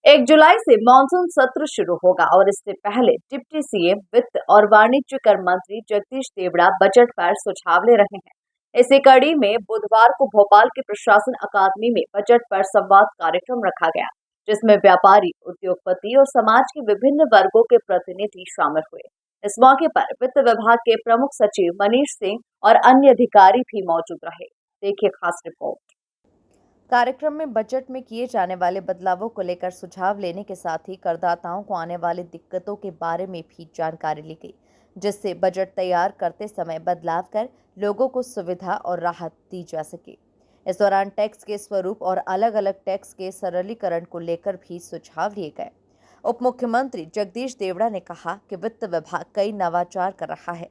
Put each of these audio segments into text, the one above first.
1 जुलाई से मानसून सत्र शुरू होगा और इससे पहले डिप्टी सीएम वित्त और वाणिज्य कर मंत्री जगदीश देवड़ा बजट पर सुझाव ले रहे हैं। इसी कड़ी में बुधवार को भोपाल के प्रशासन अकादमी में बजट पर संवाद कार्यक्रम रखा गया, जिसमें व्यापारी, उद्योगपति और समाज के विभिन्न वर्गों के प्रतिनिधि शामिल हुए। इस मौके पर वित्त विभाग के प्रमुख सचिव मनीष सिंह और अन्य अधिकारी भी मौजूद रहे। देखिए खास रिपोर्ट। कार्यक्रम में बजट में किए जाने वाले बदलावों को लेकर सुझाव लेने के साथ ही करदाताओं को आने वाली दिक्कतों के बारे में भी जानकारी ली गई, जिससे बजट तैयार करते समय बदलाव कर लोगों को सुविधा और राहत दी जा सके। इस दौरान टैक्स के स्वरूप और अलग अलग टैक्स के सरलीकरण को लेकर भी सुझाव लिए गए। उप मुख्यमंत्री जगदीश देवड़ा ने कहा कि वित्त विभाग कई नवाचार कर रहा है।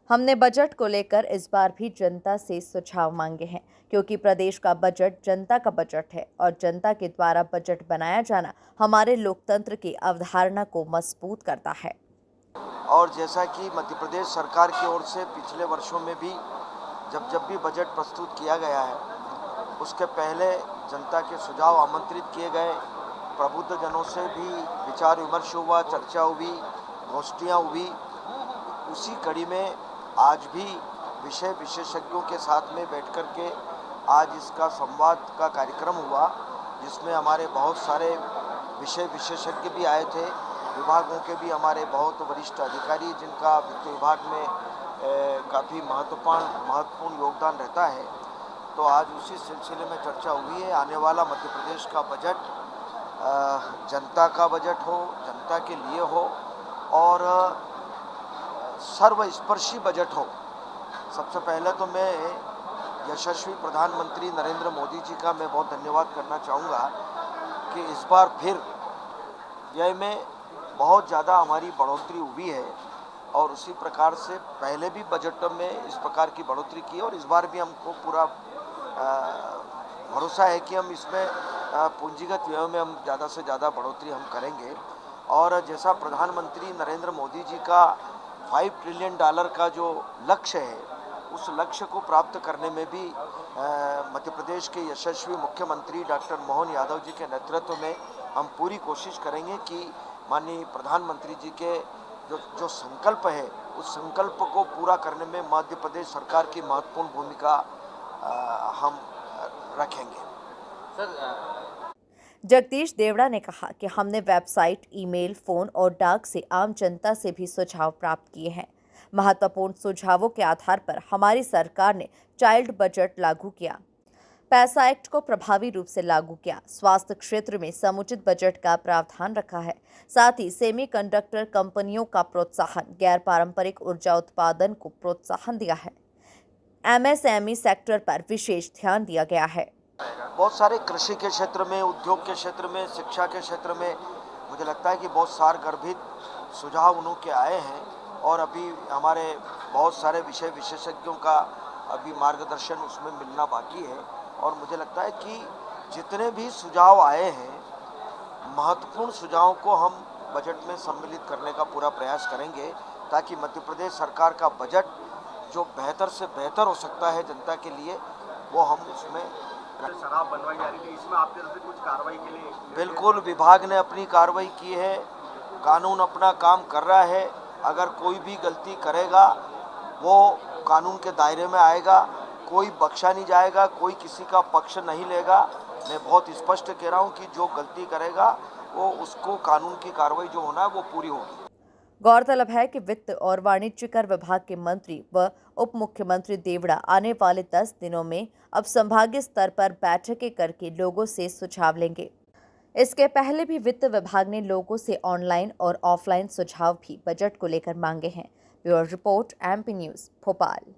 हमने बजट को लेकर इस बार भी जनता से सुझाव मांगे हैं, क्योंकि प्रदेश का बजट जनता का बजट है और जनता के द्वारा बजट बनाया जाना हमारे लोकतंत्र की अवधारणा को मजबूत करता है। और जैसा कि मध्य प्रदेश सरकार की ओर से पिछले वर्षों में भी जब भी बजट प्रस्तुत किया गया है, उसके पहले जनता के सुझाव आमंत्रित किए गए, प्रबुद्ध जनों से भी विचार विमर्श हुआ, चर्चा हुई, गोष्ठियाँ हुई। उसी कड़ी में आज भी विषय विशेषज्ञों के साथ में बैठ कर के आज इसका संवाद का कार्यक्रम हुआ, जिसमें हमारे बहुत सारे विषय विशेषज्ञ भी आए थे, विभागों के भी हमारे बहुत वरिष्ठ अधिकारी, जिनका वित्त विभाग में काफ़ी महत्वपूर्ण योगदान रहता है। तो आज उसी सिलसिले में चर्चा हुई है। आने वाला मध्य प्रदेश का बजट जनता का बजट हो, जनता के लिए हो और सर्वस्पर्शी बजट हो। सबसे पहले तो मैं यशस्वी प्रधानमंत्री नरेंद्र मोदी जी का मैं बहुत धन्यवाद करना चाहूँगा कि इस बार फिर व्यय में बहुत ज़्यादा हमारी बढ़ोतरी हुई है और उसी प्रकार से पहले भी बजट में इस प्रकार की बढ़ोतरी की और इस बार भी हमको पूरा भरोसा है कि हम इसमें पूंजीगत व्यय में हम ज़्यादा से ज़्यादा बढ़ोतरी हम करेंगे। और जैसा प्रधानमंत्री नरेंद्र मोदी जी का $5 ट्रिलियन का जो लक्ष्य है, उस लक्ष्य को प्राप्त करने में भी मध्य प्रदेश के यशस्वी मुख्यमंत्री डॉक्टर मोहन यादव जी के नेतृत्व में हम पूरी कोशिश करेंगे कि माननीय प्रधानमंत्री जी के जो संकल्प है, उस संकल्प को पूरा करने में मध्य प्रदेश सरकार की महत्वपूर्ण भूमिका हम रखेंगे। जगदीश देवड़ा ने कहा कि हमने वेबसाइट, ईमेल, फोन और डाक से आम जनता से भी सुझाव प्राप्त किए हैं। महत्वपूर्ण सुझावों के आधार पर हमारी सरकार ने चाइल्ड बजट लागू किया, पैसा एक्ट को प्रभावी रूप से लागू किया, स्वास्थ्य क्षेत्र में समुचित बजट का प्रावधान रखा है, साथ ही सेमीकंडक्टर कंपनियों का प्रोत्साहन, गैर पारंपरिक ऊर्जा उत्पादन को प्रोत्साहन दिया है, एमएसएमई सेक्टर पर विशेष ध्यान दिया गया है। बहुत सारे कृषि के क्षेत्र में, उद्योग के क्षेत्र में, शिक्षा के क्षेत्र में मुझे लगता है कि बहुत सारगर्भित सुझाव उनके आए हैं और अभी हमारे बहुत सारे विषय विशेषज्ञों का अभी मार्गदर्शन उसमें मिलना बाकी है। और मुझे लगता है कि जितने भी सुझाव आए हैं, महत्वपूर्ण सुझावों को हम बजट में सम्मिलित करने का पूरा प्रयास करेंगे, ताकि मध्य प्रदेश सरकार का बजट जो बेहतर से बेहतर हो सकता है जनता के लिए, वो हम उसमें शराब बनवाई जा रही थी, इसमें आपकी तरफ से कुछ कार्रवाई के लिए? बिल्कुल, विभाग ने अपनी कार्रवाई की है, कानून अपना काम कर रहा है। अगर कोई भी गलती करेगा वो कानून के दायरे में आएगा, कोई बख्शा नहीं जाएगा, कोई किसी का पक्ष नहीं लेगा। मैं बहुत स्पष्ट कह रहा हूँ कि जो गलती करेगा वो उसको कानून की कार्रवाई जो होना है वो पूरी होगी। गौरतलब है कि वित्त और वाणिज्य कर विभाग के मंत्री व उप मुख्यमंत्री देवड़ा आने वाले 10 दिनों में अब संभागीय स्तर पर बैठकें करके लोगों से सुझाव लेंगे। इसके पहले भी वित्त विभाग ने लोगों से ऑनलाइन और ऑफलाइन सुझाव भी बजट को लेकर मांगे हैं। Bureau report, MP news, Bhopal.